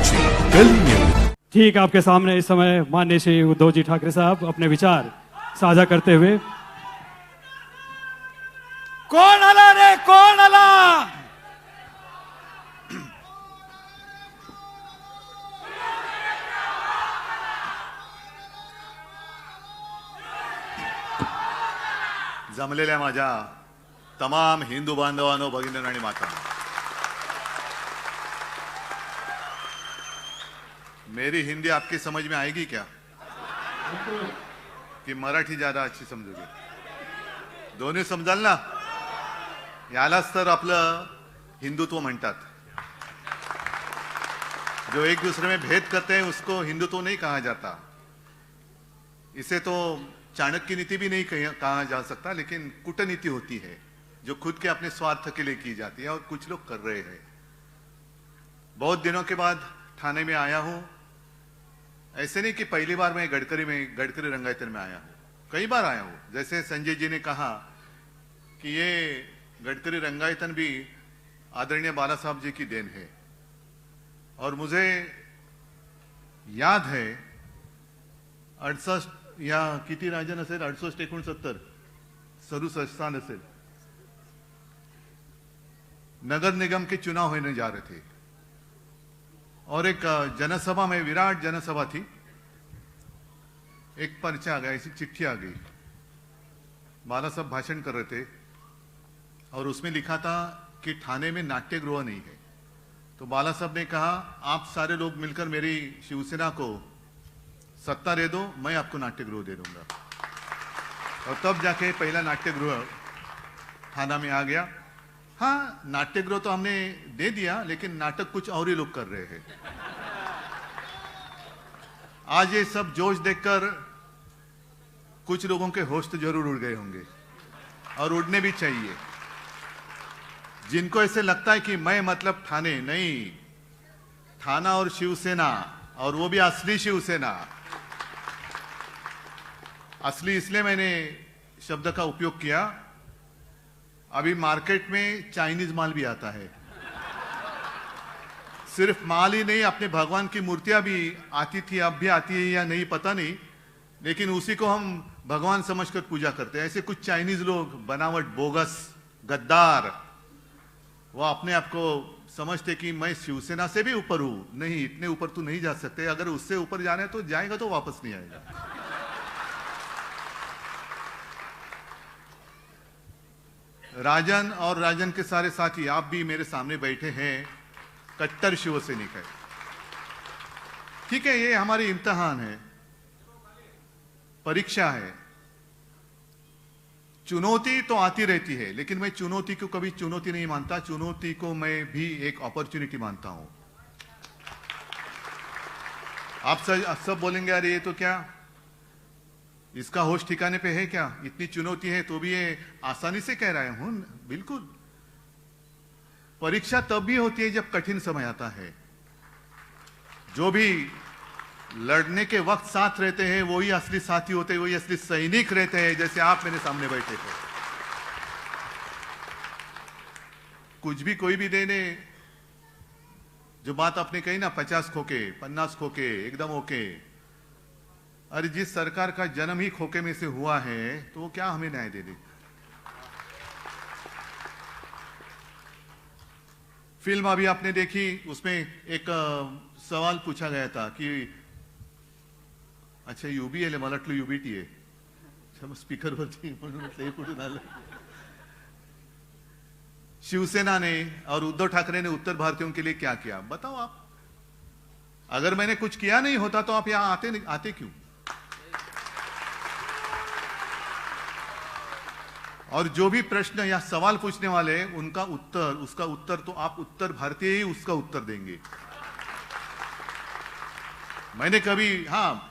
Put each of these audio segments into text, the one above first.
आजची गली न्यूज। ठीक, आपके सामने इस समय माननीय श्री उद्धव जी ठाकरे साहब अपने विचार साझा करते हुए। कोण आला रे, कोण आला? जमलेल्या माझ्या तमाम हिंदू बांधवांनो, भगिनींनो आणि माता, मेरी हिंदी आपकी समझ में आएगी क्या कि मराठी ज्यादा अच्छी समजोगे? दोन्ही समजाल ना? यालाच तर आपलं हिंदुत्व म्हणतात। जो एक दूसरे में भेद करते हैं उसको हिंदुत्व नहीं कहा जाता। इसे तो चाणक्य नीति भी नहीं कहा जा सकता, लेकिन कूटनीति होती है जो खुद के अपने स्वार्थ के लिए की जाती है, और कुछ लोग कर रहे हैं। बहुत दिनों के बाद ठाणे में आया हूं। ऐसे नहीं कि पहली बार मैं गडकरी रंगायतन में आया हूं, कई बार आया हूं। जैसे संजय जी ने कहा कि ये गडकरी रंगायतन भी आदरणीय बाला साहब जी की देन है, और मुझे याद है 68 या किती राजन असेल, 68 69 67 असेल, नगर निगम के चुनाव होने जा रहे थे, और एक जनसभा में, विराट जनसभा थी, एक पर्चा आ गया, ऐसी चिट्ठी आ गई। बाला साहब भाषण कर रहे थे और उसमें लिखा था कि ठाणे में नाट्यगृह नहीं है। तो बाला साहब ने कहा, आप सारे लोग मिलकर मेरी शिवसेना को सत्ता दे दो, मैं आपको नाट्यगृह दे दूंगा। और तब जाके पहला नाट्यगृह थाना में आ गया। हाँ, नाट्यगृह तो हमने दे दिया, लेकिन नाटक कुछ और ही लोग कर रहे हैं। आज ये सब जोश देखकर कुछ लोगों के होश तो जरूर उड़ गए होंगे, और उड़ने भी चाहिए। जिनको ऐसे लगता है कि मैं मतलब ठाणे नहीं, थाना और शिवसेना, और वो भी असली शिवसेना। असली इसलिए मैंने शब्द का उपयोग किया, अभी मार्केट में चाइनीज माल भी आता है। सिर्फ माल ही नहीं, अपने भगवान की मूर्तियां भी आती थी, अब भी आती है या नहीं पता नहीं, लेकिन उसी को हम भगवान समझकर पूजा करते हैं। ऐसे कुछ चाइनीज लोग, बनावट, बोगस, गद्दार, वो अपने आप को समझते कि मैं शिवसेना से भी ऊपर हूं। नहीं, इतने ऊपर तो नहीं जा सकते। अगर उससे ऊपर जाने तो जाएगा तो वापस नहीं आएगा। राजन और राजन के सारे साथी, आप भी मेरे सामने बैठे हैं, कट्टर शिवसैनिक है। ठीक है, ये हमारी इम्तिहान है, परीक्षा है। चुनौती तो आती रहती है, लेकिन मैं चुनौती को कभी चुनौती नहीं मानता। चुनौती को मैं भी एक अपॉर्चुनिटी मानता हूं। आप सब बोलेंगे, अरे ये तो क्या, इसका होश ठिकाने पे है क्या? इतनी चुनौती है तो भी ये आसानी से कह रहा हूं। बिल्कुल, परीक्षा तब भी होती है जब कठिन समय आता है। जो भी लड़ने के वक्त साथ रहते हैं वही असली साथी होते हैं, वही असली सैनिक रहते हैं, जैसे आप मेरे सामने बैठे थे। कुछ भी कोई भी देने, जो बात आपने कही ना, 50 खोके 50 खोके एकदम ओके। अरे जिस सरकार का जन्म ही खोके में से हुआ है, तो वो क्या हमें न्याय दे दे? फिल्म अभी आपने देखी, उसमें एक सवाल पूछा गया था कि अच्छा यूबी आहे, मला वाटलं यूबीटी आहे, स्पीकर वरती म्हणून म्हटलं हे कुठून आलं। शिवसेना ने और उद्धव ठाकरे ने उत्तर भारतीयों के लिए क्या किया, बताओ आप। अगर मैंने कुछ किया नहीं होता तो आप यहां आते क्यों? और जो भी प्रश्न या सवाल पूछने वाले हैं, उसका उत्तर तो आप उत्तर भारतीय ही उसका उत्तर देंगे। मैंने कभी, हाँ,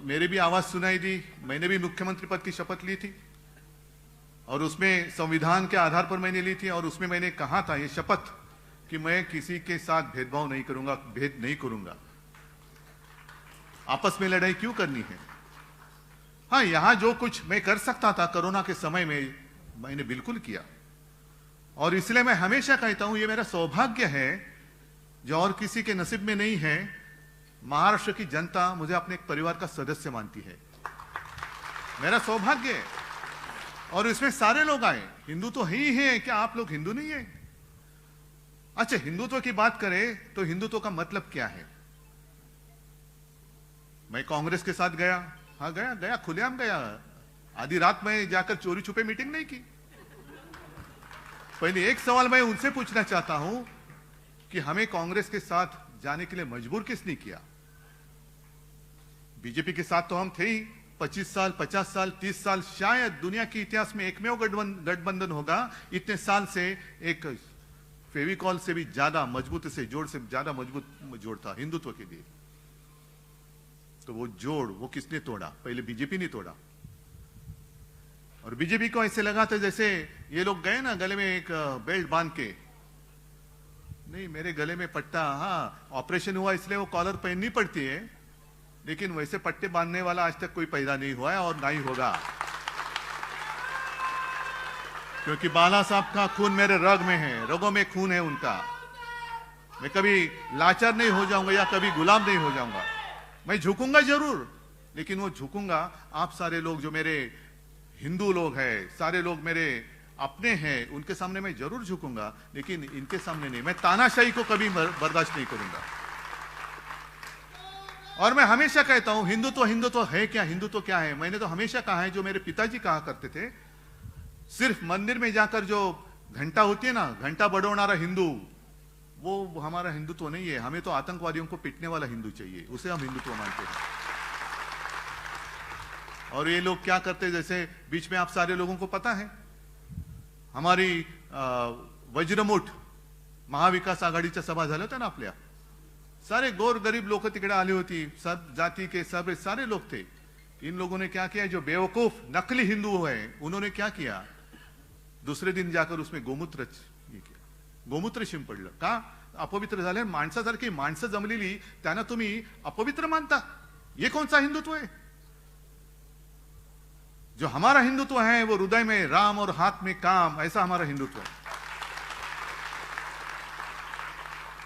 मेरी भी आवाज सुनाई दी। मैंने भी मुख्यमंत्री पद की शपथ ली थी, और उसमें संविधान के आधार पर मैंने ली थी, और उसमें मैंने कहा था ये शपथ कि मैं किसी के साथ भेदभाव नहीं करूंगा, भेद नहीं करूंगा। आपस में लड़ाई क्यों करनी है? हाँ, यहां जो कुछ मैं कर सकता था कोरोना के समय में, मैंने बिल्कुल किया। और इसलिए मैं हमेशा कहता हूं, ये मेरा सौभाग्य है जो और किसी के नसीब में नहीं है। महाराष्ट्र की जनता मुझे अपने एक परिवार का सदस्य मानती है, मेरा सौभाग्य है। और इसमें सारे लोग आए, हिंदू तो ही है, क्या आप लोग हिंदू नहीं है? अच्छा, हिंदुत्व की बात करें तो हिंदुत्व का मतलब क्या है? मैं कांग्रेस के साथ गया, हाँ गया खुलेआम गया। आधी रात में जाकर चोरी छुपे मीटिंग नहीं की। पहले एक सवाल मैं उनसे पूछना चाहता हूं कि हमें कांग्रेस के साथ जाने के लिए मजबूर किसने किया? बीजेपी के साथ तो हम थे ही 25 साल, 50 साल, 30 साल, शायद दुनिया के इतिहास में एकमेव गठबंधन होगा इतने साल से एक फेविकॉल से भी ज्यादा मजबूत से जोड़ से ज्यादा मजबूत जोड़ था हिंदुत्व के लिए। तो वो जोड़ वो किसने तोड़ा? पहले बीजेपी ने तोड़ा। और बीजेपी को ऐसे लगा था जैसे ये लोग गए ना गले में एक बेल्ट बांध के, नहीं मेरे गले में पट्टा, हाँ ऑपरेशन हुआ इसलिए वो कॉलर पहननी पड़ती है, लेकिन वैसे पट्टे बांधने वाला आज तक कोई पैदा नहीं हुआ है और ना ही होगा, क्योंकि बाला साहब का खून मेरे रग में है, रगों में खून है उनका। मैं कभी लाचार नहीं हो जाऊंगा या कभी गुलाम नहीं हो जाऊंगा। मैं झुकूंगा जरूर, लेकिन वो झुकूंगा आप सारे लोग जो मेरे हिंदू लोग हैं, सारे लोग मेरे अपने हैं, उनके सामने मैं जरूर झुकूंगा, लेकिन इनके सामने नहीं। मैं तानाशाही को कभी बर्दाश्त नहीं करूंगा। और मैं हमेशा कहता हूं हिंदुत्व है क्या, हिंदुत्व क्या है? मैंने तो हमेशा कहा है, जो मेरे पिताजी कहा करते थे, सिर्फ मंदिर में जाकर जो घंटा होती है ना, घंटा बड़ोनारा हिंदू, वो हमारा हिंदुत्व नहीं है। हमें तो आतंकवादियों को पिटने वाला हिंदू चाहिए, उसे हम हिंदुत्व मानते हैं। और ये लोग क्या करते, जैसे बीच में आप सारे लोगों को पता है, हमारी वज्रमुठ महाविकास आघाडीच्या सभा झाल्या होत्या ना आपल्या, सारे गोर गरीब लोग तिकडे आली होती, सब जाति के सब सारे लोग थे। इन लोगों ने क्या किया, जो बेवकूफ नकली हिंदू है उन्होंने क्या किया, दूसरे दिन जाकर उसमें गोमूत्र शिंपडलं। का? अपवित्र झाले, माणसासारखी माणसं जमलेली त्यांना तुम्ही अपवित्र मानता? ये कौन सा हिंदुत्व है? जो हमारा हिंदुत्व है वो हृदय में राम और हाथ में काम, ऐसा हमारा हिंदुत्व है।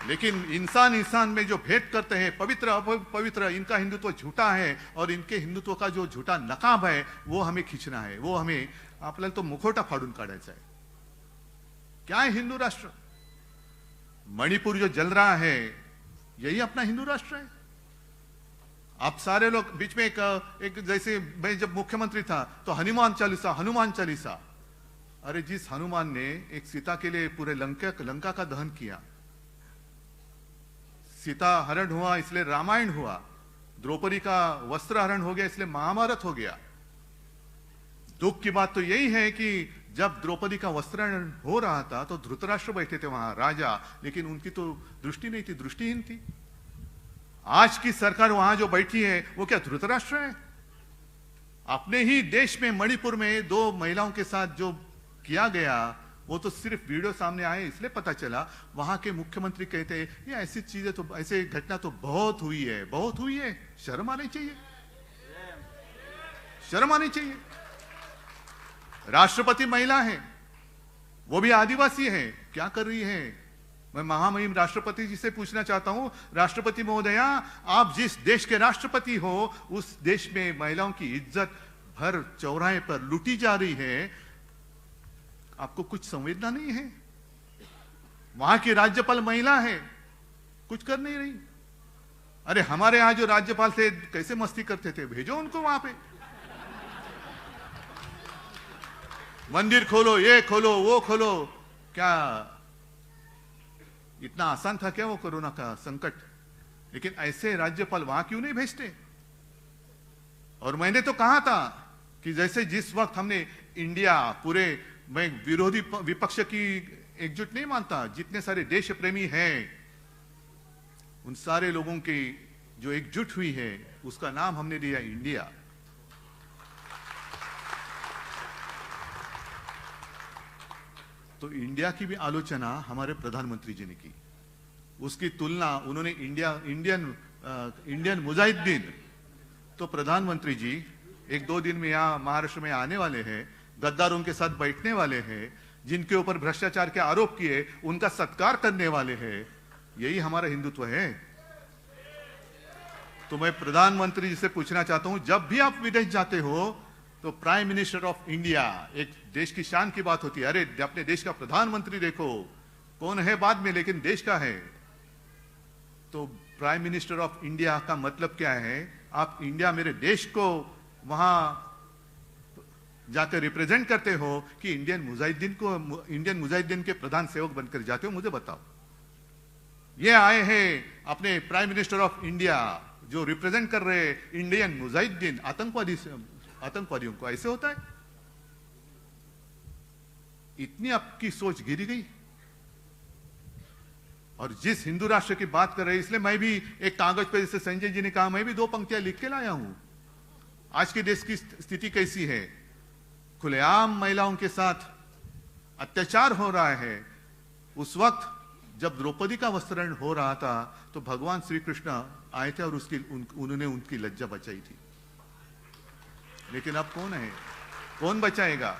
लेकिन इंसान में जो भेद करते हैं, पवित्र अपवित्र, इनका हिंदुत्व झूठा है। और इनके हिंदुत्व का जो झूठा नकाब है वो हमें खींचना है, वो हमें आपल्याला तो मुखोटा फाडून काढायचा है। क्या है हिंदू राष्ट्र? मणिपुर जो जल रहा है यही अपना हिंदू राष्ट्र है। आप सारे लोग बीच में एक जैसे मैं जब मुख्यमंत्री था तो हनुमान चालीसा, अरे जिस हनुमान ने एक सीता के लिए पूरे लंका का दहन किया, सीता हरण हुआ इसलिए रामायण हुआ, द्रौपदी का वस्त्र हरण हो गया इसलिए महाभारत हो गया। दुख की बात तो यही है कि जब द्रौपदी का वस्त्रहरण हो रहा था तो धृतराष्ट्र बैठे थे वहां राजा, लेकिन उनकी तो दृष्टि नहीं थी, दृष्टिहीन थी। आज की सरकार वहां जो बैठी है वो क्या धृतराष्ट्र है? अपने ही देश में मणिपुर में 2 महिलाओं के साथ जो किया गया वो तो सिर्फ वीडियो सामने आए इसलिए पता चला। वहां के मुख्यमंत्री कहते हैं ये ऐसी चीजें तो, ऐसे घटना तो बहुत हुई है। शर्म आनी चाहिए, शर्म आनी चाहिए। राष्ट्रपति महिला है, वो भी आदिवासी है, क्या कर रही है? मैं महामहिम राष्ट्रपति जी से पूछना चाहता हूं, राष्ट्रपति महोदया, आप जिस देश के राष्ट्रपति हो उस देश में महिलाओं की इज्जत हर चौराहे पर लूटी जा रही है, आपको कुछ संवेदना नहीं है? वहां की राज्यपाल महिला है, कुछ कर नहीं रही। अरे हमारे यहां जो राज्यपाल थे कैसे मस्ती करते थे, भेजो उनको वहां पे। मंदिर खोलो, ये खोलो, वो खोलो, क्या इतना आसान था क्या वो कोरोना का संकट? लेकिन ऐसे राज्यपाल वहां क्यों नहीं भेजते? और मैंने तो कहा था कि जैसे जिस वक्त हमने इंडिया पूरे, मैं विरोधी विपक्ष की एकजुट नहीं मानता, जितने सारे देश प्रेमी हैं उन सारे लोगों की जो एकजुट हुई है उसका नाम हमने दिया इंडिया। तो इंडिया की भी आलोचना हमारे प्रधानमंत्री जी ने की, उसकी तुलना उन्होंने इंडियन मुजाहिदीन। तो प्रधानमंत्री जी 1-2 दिन में यहाँ महाराष्ट्र में आने वाले हैं, गद्दारों के साथ बैठने वाले हैं, जिनके ऊपर भ्रष्टाचार के आरोप किए उनका सत्कार करने वाले हैं। यही हमारा हिंदुत्व है। तो मैं प्रधानमंत्री जी से पूछना चाहता हूं, जब भी आप विदेश जाते हो तो प्राइम मिनिस्टर ऑफ इंडिया, एक देश की शान की बात होती है, अरे अपने देश का प्रधानमंत्री देखो, कौन है बाद में, लेकिन देश का है। तो प्राइम मिनिस्टर ऑफ इंडिया का मतलब क्या है? आप इंडिया, मेरे देश को वहां जाकर रिप्रेजेंट करते हो कि इंडियन मुजाहिदीन के प्रधान सेवक बनकर जाते हो? मुझे बताओ। ये आए हैं अपने प्राइम मिनिस्टर ऑफ इंडिया जो रिप्रेजेंट कर रहे इंडियन मुजाहिदीन आतंकवादियों को, ऐसे होता है? इतनी आपकी सोच गिरी गई। और जिस हिंदू राष्ट्र की बात कर रहे हैं, इसलिए मैं भी एक कागज पर, जैसे संजय जी ने कहा, मैं भी 2 पंक्तियां लिख के लाया हूं। आज के देश की स्थिति कैसी है? खुलेआम महिलाओं के साथ अत्याचार हो रहा है। उस वक्त जब द्रौपदी का वस्त्रण हो रहा था तो भगवान श्री कृष्ण आए थे और उन्होंने उनकी लज्जा बचाई थी। लेकिन अब कौन है? कौन बचाएगा?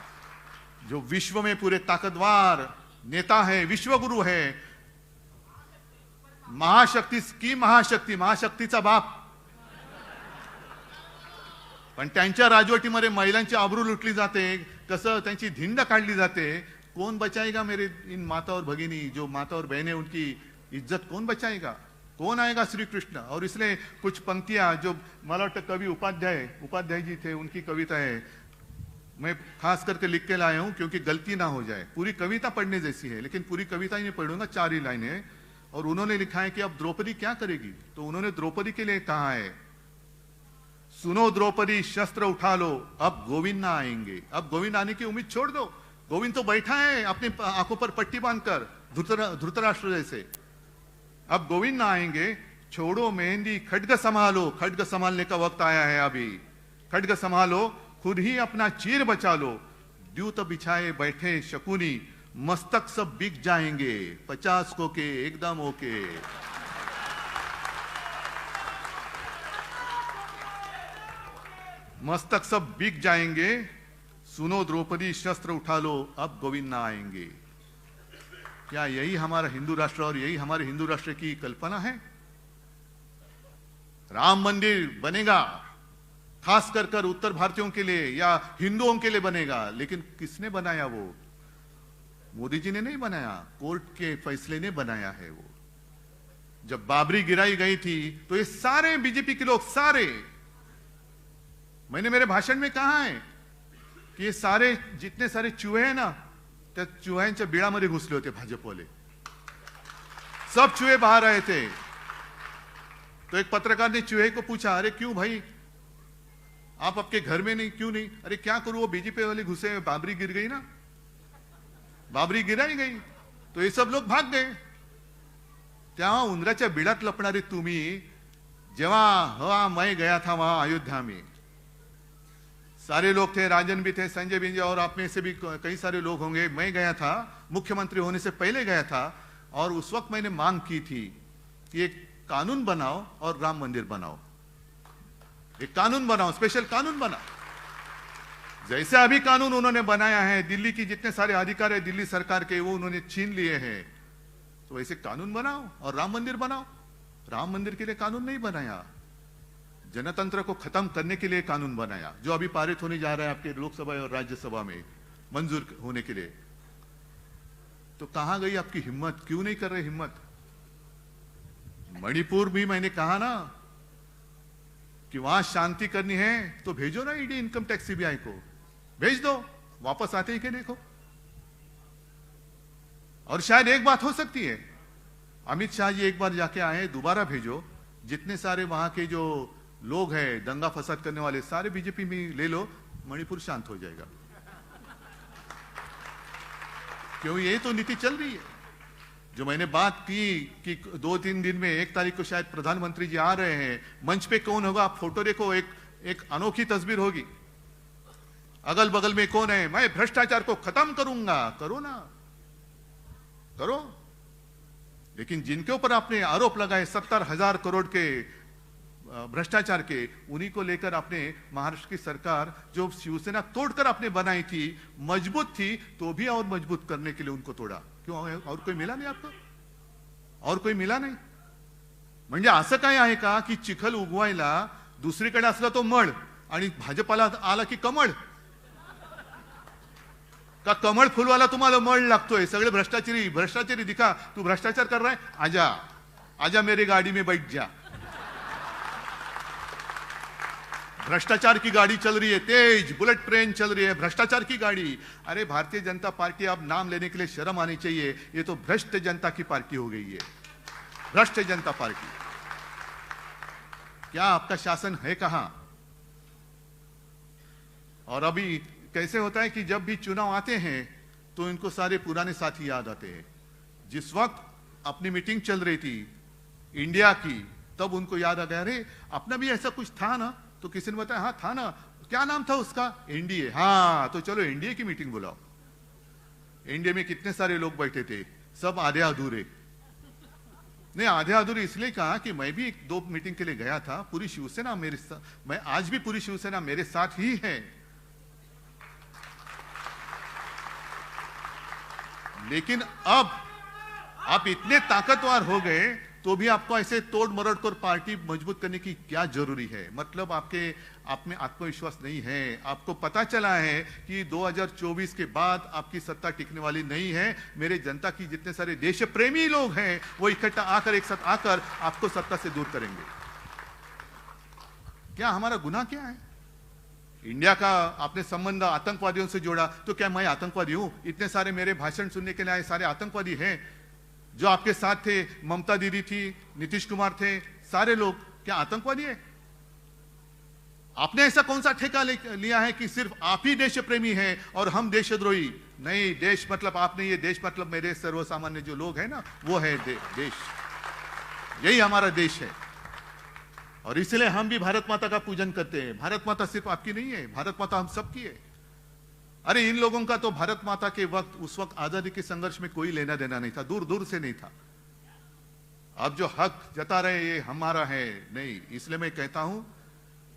जो विश्व में पूरे ताकतवर नेता है, विश्वगुरु है, महाशक्तीचा बाप, पण त्यांच्या राजवटीमध्ये महिलांची आबरू लुटली जाते, कसं त्यांची धिंड काढली जाते। कौन बचाएगा मेरे इन माता और भगिनी, जो माता और बहनें, उनकी इज्जत कौन बचाएगा? कौन आएगा? श्री कृष्ण। और इसलिए कुछ पंक्तियां जो मला वाटतं कवि उपाध्याय जी थे, उनकी कविता है, मैं खास करके लिख के लाया हूं क्योंकि गलती ना हो जाए। पूरी कविता पढ़ने जैसी है, लेकिन पूरी कविता ही नहीं पढ़ूंगा, 4 ही लाइनें। और उन्होंने लिखा है कि अब द्रौपदी क्या करेगी? तो उन्होंने द्रौपदी के लिए कहा है, सुनो द्रौपदी शस्त्र उठा लो, अब गोविंद ना आएंगे। अब गोविंद आने की उम्मीद छोड़ दो। गोविंद तो बैठा है अपनी आंखों पर पट्टी बांधकर, धृतराष्ट्र जैसे। अब गोविंद ना आएंगे, छोड़ो मेहंदी, खड्ग संभालो। खड्ग संभालने का वक्त आया है अभी। खड्ग संभालो, खुद ही अपना चीर बचा लो। द्यूत बिछाए बैठे शकुनी, मस्तक सब बिक जाएंगे, 50 को के एकदम ओके। मस्तक सब बिक जाएंगे, सुनो द्रौपदी शस्त्र उठा लो, अब गोविंद ना आएंगे। क्या यही हमारा हिंदू राष्ट्र और यही हमारे हिंदू राष्ट्र की कल्पना है? राम मंदिर बनेगा खास कर उत्तर भारतीयों के लिए या हिंदुओं के लिए बनेगा, लेकिन किसने बनाया? वो मोदी जी ने नहीं बनाया, कोर्ट के फैसले ने बनाया है। वो जब बाबरी गिराई गई थी तो ये सारे बीजेपी के लोग, सारे, मैंने मेरे भाषण में कहा है कि ये सारे जितने सारे चूहे हैं ना, त्या चुह्यांच्या बिळामध्ये घुसले होते भाजपवाले, सब चूहे बाहर आए थे। तो एक पत्रकार ने चूहे को पूछा, अरे क्यों भाई, आप आपके घर में नहीं, क्यों नहीं? अरे क्या करूं, वो बीजेपी वाले घुसे, बाबरी गिर गई ना, बाबरी गिराई गई तो ये सब लोग भाग गए। तेव्हा उंदराच्या बिळात लपणारे तुम्ही, जेव्हा मैं गया था वहां अयोध्या में, सारे लोग थे, राजन भी थे, संजय भी, और आप में से भी कई सारे लोग होंगे। मैं गया था, मुख्यमंत्री होने से पहले गया था, और उस वक्त मैंने मांग की थी कि एक कानून बनाओ और राम मंदिर बनाओ, एक कानून बनाओ, स्पेशल कानून बनाओ। जैसे अभी कानून उन्होंने बनाया है, दिल्ली की जितने सारे अधिकार है दिल्ली सरकार के, वो उन्होंने छीन लिए हैं, तो वैसे कानून बनाओ और राम मंदिर बनाओ। राम मंदिर के लिए कानून नहीं बनाया, जनतंत्र को खत्म करने के लिए कानून बनाया, जो अभी पारित होने जा रहा है आपके लोकसभा और राज्यसभा में मंजूर होने के लिए। तो कहां गई आपकी हिम्मत? क्यों नहीं कर रहे हिम्मत? मणिपुर भी मैंने कहा ना कि वहां शांति करनी है तो भेजो ना ईडी, इनकम टैक्स, सीबीआई को भेज दो, वापस आते ही के देखो। और शायद एक बात हो सकती है, अमित शाह जी एक बार जाके आए, दोबारा भेजो, जितने सारे वहां के जो लोग हैं दंगा फसाद करने वाले, सारे बीजेपी में ले लो, मणिपुर शांत हो जाएगा। क्यों? यही तो नीति चल रही है। जो मैंने बात की कि 2-3 दिन में 1 तारीख को शायद प्रधानमंत्री जी आ रहे हैं, मंच पे कौन होगा आप फोटो देखो, एक अनोखी तस्वीर होगी। अगल बगल में कौन है? मैं भ्रष्टाचार को खत्म करूंगा। करो ना, करो। लेकिन जिनके ऊपर आपने आरोप लगाए 70,000 करोड़ के भ्रष्टाचार के, उन्हीं को लेकर आपने महाराष्ट्र की सरकार जो शिवसेना तोड़कर आपने बनाई थी, मजबूत थी, तो भी और मजबूत करने के लिए उनको तोड़ा। क्यों? और कोई मिला नहीं आपको? और कोई मिला नाही. म्हणजे असं काय आहे का की चिखल उगवायला दुसरीकडे असला तो मळ आणि भाजपाला आला की कमळ? का कमळ फुलवाला तुम्हाला मळ लागतोय? सगळे भ्रष्टाचारी भ्रष्टाचारी दिखा. तू भ्रष्टाचार कर रहा है, आजा आजा मेरी गाड़ी में बैठ जा. भ्रष्टाचार की गाड़ी चल रही है, तेज बुलेट ट्रेन चल रही है, भ्रष्टाचार की गाड़ी. अरे भारतीय जनता पार्टी, अब नाम लेने के लिए शर्म आनी चाहिए. ये तो भ्रष्ट जनता की पार्टी हो गई है, भ्रष्ट जनता पार्टी. क्या आपका शासन है कहां? और अभी कैसे होता है कि जब भी चुनाव आते हैं तो इनको सारे पुराने साथी याद आते हैं. जिस वक्त अपनी मीटिंग चल रही थी इंडिया की, तब उनको याद आ गया, अरे अपना भी ऐसा कुछ था ना. तो किसी ने बताया, हाँ था ना, क्या नाम था उसका? एनडीए. हाँ तो चलो एनडीए की मीटिंग बुलाओ. एनडीए में कितने सारे लोग बैठे थे, सब आधे अधूरे. नहीं, आधे अधूरे इसलिए कहा कि मैं भी 2 मीटिंग के लिए गया था. पूरी शिवसेना मेरे साथ, मैं आज भी पूरी शिवसेना मेरे साथ ही है. लेकिन अब आप इतने ताकतवर हो गए तो भी आपको ऐसे तोड़ मरोड़ कर पार्टी मजबूत करने की क्या जरूरी है? मतलब आपके आप में आत्मविश्वास नहीं है. आपको पता चला है कि 2024 के बाद आपकी सत्ता टिकने वाली नहीं है. मेरे जनता की जितने सारे देश प्रेमी लोग हैं वो इकट्ठा आकर, एक साथ आकर आपको सत्ता से दूर करेंगे. क्या हमारा गुनाह क्या है? इंडिया का आपने संबंध आतंकवादियों से जोड़ा, तो क्या मैं आतंकवादी हूं? इतने सारे मेरे भाषण सुनने के लिए आए सारे आतंकवादी हैं? जो आपके साथ थे, ममता दीदी थी, नीतीश कुमार थे, सारे लोग क्या आतंकवादी है? आपने ऐसा कौन सा ठेका लिया है कि सिर्फ आप ही देश प्रेमी हैं और हम देशद्रोही? नहीं, देश मतलब आप नहीं है, देश मतलब मेरे सर्वसामान्य जो लोग हैं ना, वो है देश. यही हमारा देश है. और इसलिए हम भी भारत माता का पूजन करते हैं. भारत माता सिर्फ आपकी नहीं है, भारत माता हम सबकी है. अरे इन लोगों का तो भारत माता के वक्त, उस वक्त आजादी के संघर्ष में कोई लेना देना नहीं था, दूर दूर से नहीं था. अब जो हक जता रहे ये हमारा है नहीं. इसलिए मैं कहता हूं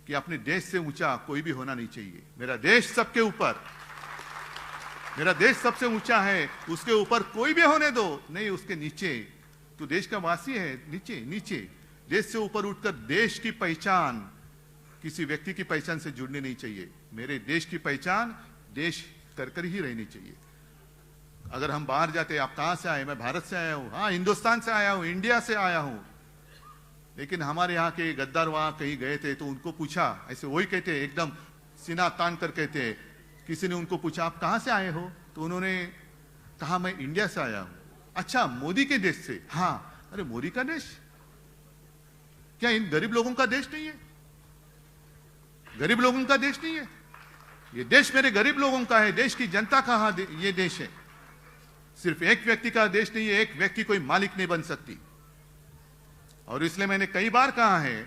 कि अपने देश से ऊंचा कोई भी होना नहीं चाहिए. मेरा देश सबके ऊपर, मेरा देश सबसे ऊंचा है, उसके ऊपर कोई भी होने दो नहीं, उसके नीचे. तो देश का वासी है, नीचे नीचे. देश से ऊपर उठकर देश की पहचान किसी व्यक्ति की पहचान से जुड़नी नहीं चाहिए. मेरे देश की पहचान देश कर ही रहनी चाहिए. अगर हम बाहर जाते, आप कहां से आए? मैं भारत से आया हूं. हाँ, हिंदुस्तान से आया हूं, इंडिया से आया हूं. लेकिन हमारे यहाँ के गद्दार वहां कहीं गए थे तो उनको पूछा, ऐसे वही कहते, एकदम सीना तान कर कहते. किसी ने उनको पूछा आप कहां से आए हो? तो उन्होंने कहा मैं इंडिया से आया हूं. अच्छा, मोदी के देश से? हाँ. अरे मोदी का देश? क्या इन गरीब लोगों का देश नहीं है? गरीब लोगों का देश नहीं है? ये देश मेरे गरीब लोगों का है, देश की जनता का ये देश है. सिर्फ एक व्यक्ति का देश नहीं है. एक व्यक्ति कोई मालिक नहीं बन सकती. और इसलिए मैंने कई बार कहा है,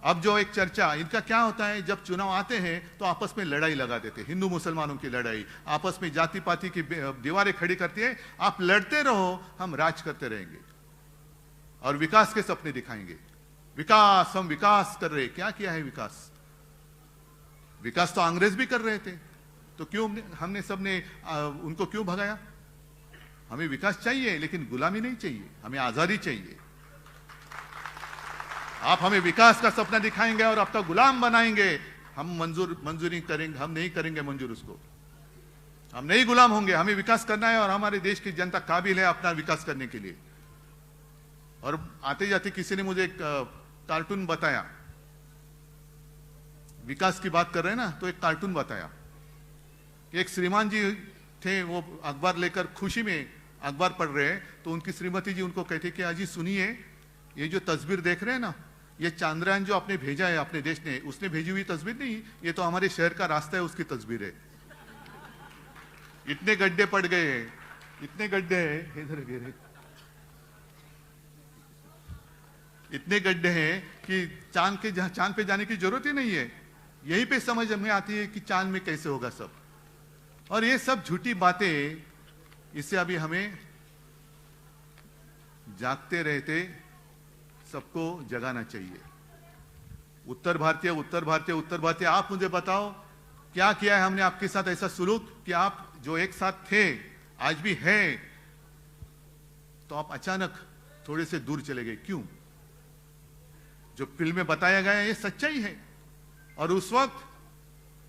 अब जो एक चर्चा इनका क्या होता है, जब चुनाव आते हैं तो आपस में लड़ाई लगा देते, हिंदू मुसलमानों की लड़ाई, आपस में जाति पाति की दीवारें खड़ी करती है. आप लड़ते रहो, हम राज करते रहेंगे और विकास के सपने दिखाएंगे. विकास, हम विकास कर रहे. क्या किया है विकास? विकास तो अंग्रेज भी कर रहे थे, तो क्यों हमने सबने उनको क्यों भगाया? हमें विकास चाहिए लेकिन गुलामी नहीं चाहिए, हमें आजादी चाहिए. आप हमें विकास का सपना दिखाएंगे और आपका गुलाम बनाएंगे, हम मंजूरी करेंगे? हम नहीं करेंगे मंजूर उसको. हम नहीं गुलाम होंगे. हमें विकास करना है और हमारे देश की जनता काबिल है अपना विकास करने के लिए. और आते जाते किसी ने मुझे एक कार्टून बताया. विकास की बात कर रहे हैं ना, तो एक कार्टून बताया कि एक श्रीमान जी थे, वो अखबार लेकर खुशी में अखबार पढ़ रहे हैं, तो उनकी श्रीमती जी उनको कहते कि अजी सुनिए, ये जो तस्वीर देख रहे हैं ना, ये चांद्रयान जो आपने भेजा है अपने देश ने, उसने भेजी हुई तस्वीर नहीं, ये तो हमारे शहर का रास्ता है उसकी तस्वीर है. इतने गड्ढे पड़ गए हैं, इतने गड्ढे हैं, इधर गिरे, इतने गड्ढे हैं कि चांद पे जाने की जरूरत ही नहीं है. यहीं पे समझ में आती है कि चांद में कैसे होगा सब. और ये सब झूठी बातें, इससे अभी हमें जागते रहते सबको जगाना चाहिए. उत्तर भारतीय, आप मुझे बताओ क्या किया है हमने आपके साथ ऐसा सुलूक कि आप जो एक साथ थे आज भी हैं, तो आप अचानक थोड़े से दूर चले गए। क्यों? जो फिल्म में बताया गया है ये सच्चाई है। और उस वक्त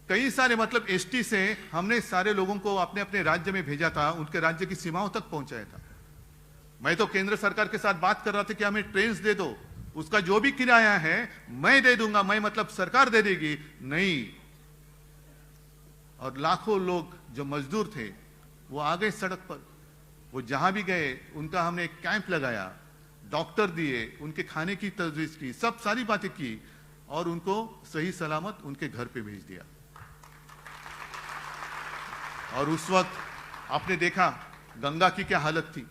कई सारे मतलब एसटी से हमने सारे लोगों को अपने अपने राज्य में भेजा था, उनके राज्य की सीमाओं तक पहुंचाया था। मैं तो केंद्र सरकार के साथ बात कर रहा था कि हमें ट्रेन दे दो, उसका जो भी किराया है मैं दे दूंगा, मैं मतलब सरकार दे देगी। नहीं। और लाखों लोग जो मजदूर थे वो आ गए सड़क पर, वो जहां भी गए उनका हमने एक कैंप लगाया, डॉक्टर दिए, उनके खाने की तजवीज की, सब सारी बातें की और उनको सही सलामत उनके घर पे भेज दिया। और उस वक्त आपने देखा गंगा की क्या हालत थी,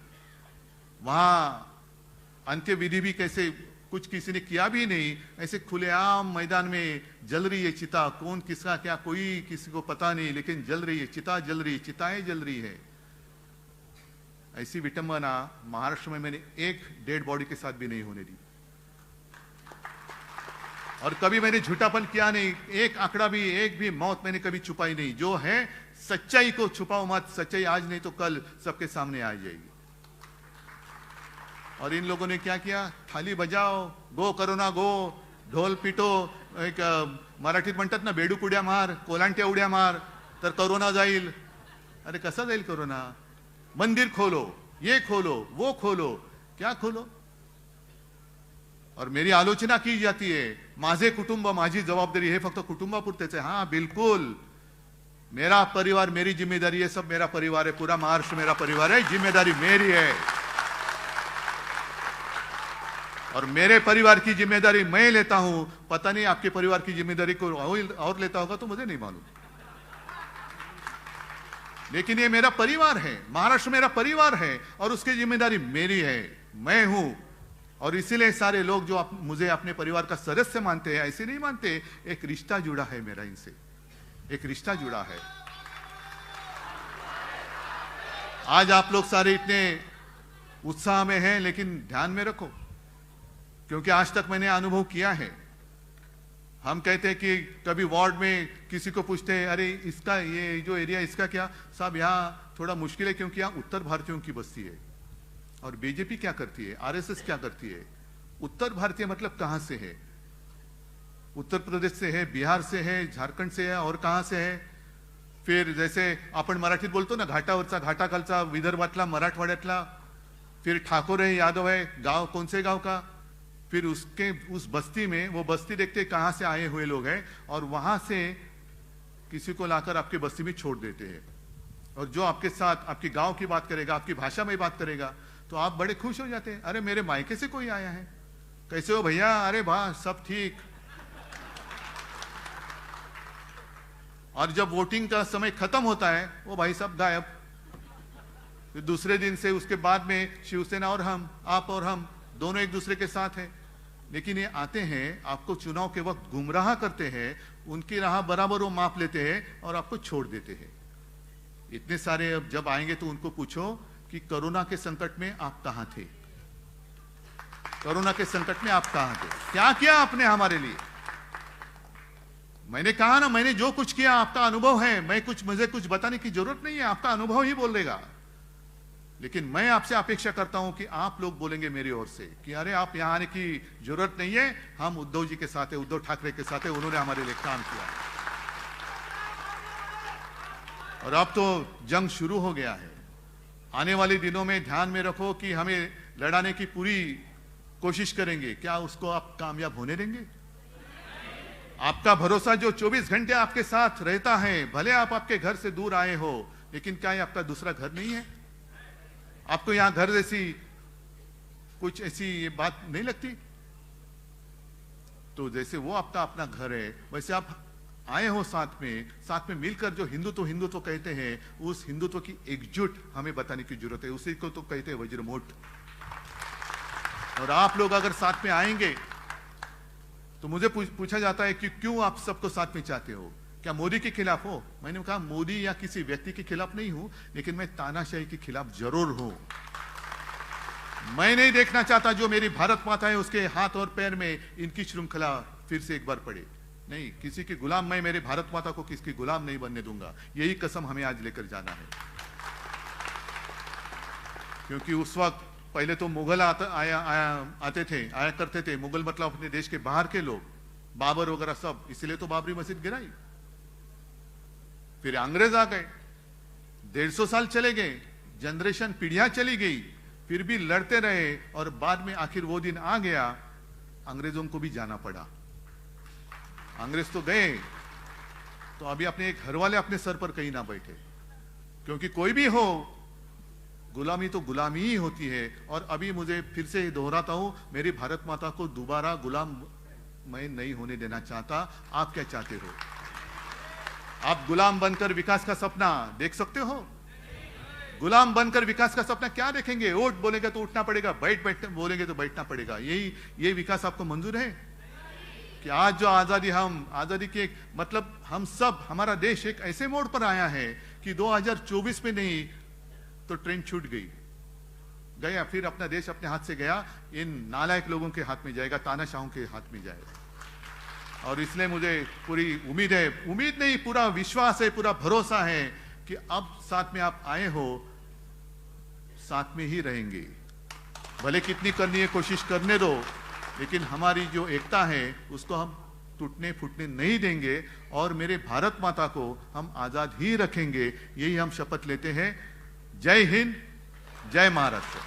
वहां अंत्य विधि भी कैसे कुछ किसी ने किया भी नहीं, ऐसे खुलेआम मैदान में जल रही है चिता, कौन किसका क्या कोई किसी को पता नहीं, लेकिन जल रही है चिता, जल रही है चिताएं जल रही है। ऐसी विटंबना महाराष्ट्र में मैंने एक डेड बॉडी के साथ भी नहीं होने दी। और कभी मैंने झूठापन किया नहीं, एक आंकड़ा भी, एक भी मौत मैंने कभी छुपाई नहीं। जो है सच्चाई को छुपाओ मत, सच्चाई आज नहीं तो कल सबके सामने आ जाएगी। और इन लोगों ने क्या किया? थाली बजाओ, गो करोना गो, ढोल पिटो, एक मराठीत म्हणतात ना बेडूक उड्या मार, कोलांट्या उड्या मार तर करोना जाईल। अरे कसा जाईल करोना? मंदिर खोलो, ये खोलो, वो खोलो, क्या खोलो? और मेरी आलोचना की जाती है, माझे कुटुंब माझी जबाबदारी, हे फक्त कुटुंबापुरतेच आहे। हाँ बिल्कुल, मेरा परिवार मेरी जिम्मेदारी है, सब मेरा परिवार है, पूरा महाराष्ट्र मेरा परिवार है, जिम्मेदारी मेरी है। और मेरे परिवार की जिम्मेदारी मैं लेता हूं, पता नहीं आपके परिवार की जिम्मेदारी को और लेता होगा तो मुझे नहीं मालूम, लेकिन ये मेरा परिवार है, महाराष्ट्र मेरा परिवार है और उसकी जिम्मेदारी मेरी है, मैं हूं। और इसीलिए सारे लोग जो मुझे अपने परिवार का सदस्य मानते हैं, ऐसे नहीं मानते, एक रिश्ता जुड़ा है मेरा इनसे, एक रिश्ता जुड़ा है। आज आप लोग सारे इतने उत्साह में हैं, लेकिन ध्यान में रखो, क्योंकि आज तक मैंने अनुभव किया है। हम कहते हैं कि कभी वार्ड में किसी को पूछते हैं, अरे इसका ये जो एरिया इसका क्या? साहब यहाँ थोड़ा मुश्किल है क्योंकि यहाँ उत्तर भारतीयों की बस्ती है। और बीजेपी क्या करती है, आरएसएस क्या करती है? उत्तर भारतीय मतलब कहां से है? उत्तर प्रदेश से है, बिहार से है, झारखंड से है, और कहां से है? फिर जैसे आपण मराठीत बोलतो ना, घाटावरचा, घाटाखालचा, विदर्भातला, मराठवाड्यातला, फिर ठाकुर है, यादव है, गांव कौन से गांव का, फिर उसके उस बस्ती में वो बस्ती देखते कहां से आए हुए लोग हैं और वहां से किसी को लाकर आपके बस्ती में छोड़ देते हैं। और जो आपके साथ आपकी गांव की बात करेगा, आपकी भाषा में बात करेगा, तो आप बड़े खुश हो जाते हैं, अरे मेरे मायके से कोई आया है, कैसे हो भैया? अरे वाह, सब ठीक। और जब वोटिंग का समय खत्म होता है, वो भाई साहब गायब। फिर दूसरे दिन से उसके बाद में शिवसेना और हम, आप और हम दोनों एक दूसरे के साथ हैं। लेकिन ये आते हैं, आपको चुनाव के वक्त गुमराह करते हैं, उनकी राह बराबर वो माप लेते हैं और आपको छोड़ देते हैं। इतने सारे अब जब आएंगे तो उनको पूछो कि कोरोना के संकट में आप कहां थे? कोरोना के संकट में आप कहां थे? क्या किया आपने हमारे लिए? मैंने कहा ना, मैंने जो कुछ किया, आपका अनुभव है, मुझे कुछ बताने की जरूरत नहीं है, आपका अनुभव ही बोलेगा। लेकिन मैं आपसे अपेक्षा करता हूं कि आप लोग बोलेंगे मेरी ओर से कि अरे आप यहां आने की जरूरत नहीं है, हम उद्धव जी के साथ है, उद्धव ठाकरे के साथ है, उन्होंने हमारे लिए काम किया। और अब तो जंग शुरू हो गया है। आने वाले दिनों में ध्यान में रखो कि हमें लड़ाने की पूरी कोशिश करेंगे। क्या उसको आप कामयाब होने देंगे? आपका भरोसा जो 24 घंटे आपके साथ रहता है, भले आप आपके घर से दूर आए हो, लेकिन क्या ये आपका दूसरा घर नहीं है? आपको यहां घर जैसी कुछ ऐसी ये बात नहीं लगती? तो जैसे वो आपका अपना घर है, वैसे आप आए हो साथ में मिलकर जो हिंदुत्व कहते हैं, उस हिंदुत्व की एकजुट हमें बताने की जरूरत है। उसी को तो कहते हैं वज्रमूठ। और आप लोग अगर साथ में आएंगे तो मुझे पूछा जाता है कि क्यों आप सबको साथ में चाहते हो? क्या मोदी के खिलाफ हो? मैंने कहा मोदी या किसी व्यक्ति के खिलाफ नहीं हूं, लेकिन मैं तानाशाही के खिलाफ जरूर हूं। मैं नहीं देखना चाहता जो मेरी भारत माता है उसके हाथ और पैर में इनकी श्रृंखला फिर से एक बार पड़े। नहीं, किसी की गुलाम, मैं मेरे भारत माता को किसकी गुलाम नहीं बनने दूंगा। यही कसम हमें आज लेकर जाना है, क्योंकि उस वक्त पहले तो मुगल आते थे, आया करते थे। मुगल मतलब अपने देश के बाहर के लोग, बाबर वगैरह सब, इसलिए तो बाबरी मस्जिद गिराई। फिर अंग्रेज आ गए, 150 साल चले गए, जनरेशन पीढ़ियां चली गई, फिर भी लड़ते रहे, और बाद में आखिर वो दिन आ गया, अंग्रेजों को भी जाना पड़ा। अंग्रेज तो गए, तो अभी अपने घर वाले अपने सर पर कहीं ना बैठे, क्योंकि कोई भी हो, गुलामी तो गुलामी ही होती है। और अभी मुझे फिर से दोहराता हूं, मेरी भारत माता को दोबारा गुलाम मैं नहीं होने देना चाहता। आप क्या चाहते हो? आप गुलाम बनकर विकास का सपना देख सकते हो? गुलाम बनकर विकास का सपना क्या देखेंगे? उठ बोलेंगे तो उठना पड़ेगा, बैठ बोलेंगे तो बैठना पड़ेगा। यही विकास आपको मंजूर है? कि आज जो आजादी के मतलब हम सब, हमारा देश एक ऐसे मोड़ पर आया है कि 2024 में नहीं तो ट्रेन छूट गया, फिर अपना देश अपने हाथ से गया, इन नालायक लोगों के हाथ में जाएगा, तानाशाहों के हाथ में जाएगा। और इसलिए मुझे पूरी उम्मीद है, उम्मीद नहीं, पूरा विश्वास है, पूरा भरोसा है कि अब साथ में आप आए हो, साथ में ही रहेंगे। भले कितनी करनी है कोशिश करने दो, लेकिन हमारी जो एकता है उसको हम टूटने फूटने नहीं देंगे, और मेरे भारत माता को हम आजाद ही रखेंगे। यही हम शपथ लेते हैं। जय हिंद, जय महाराष्ट्र।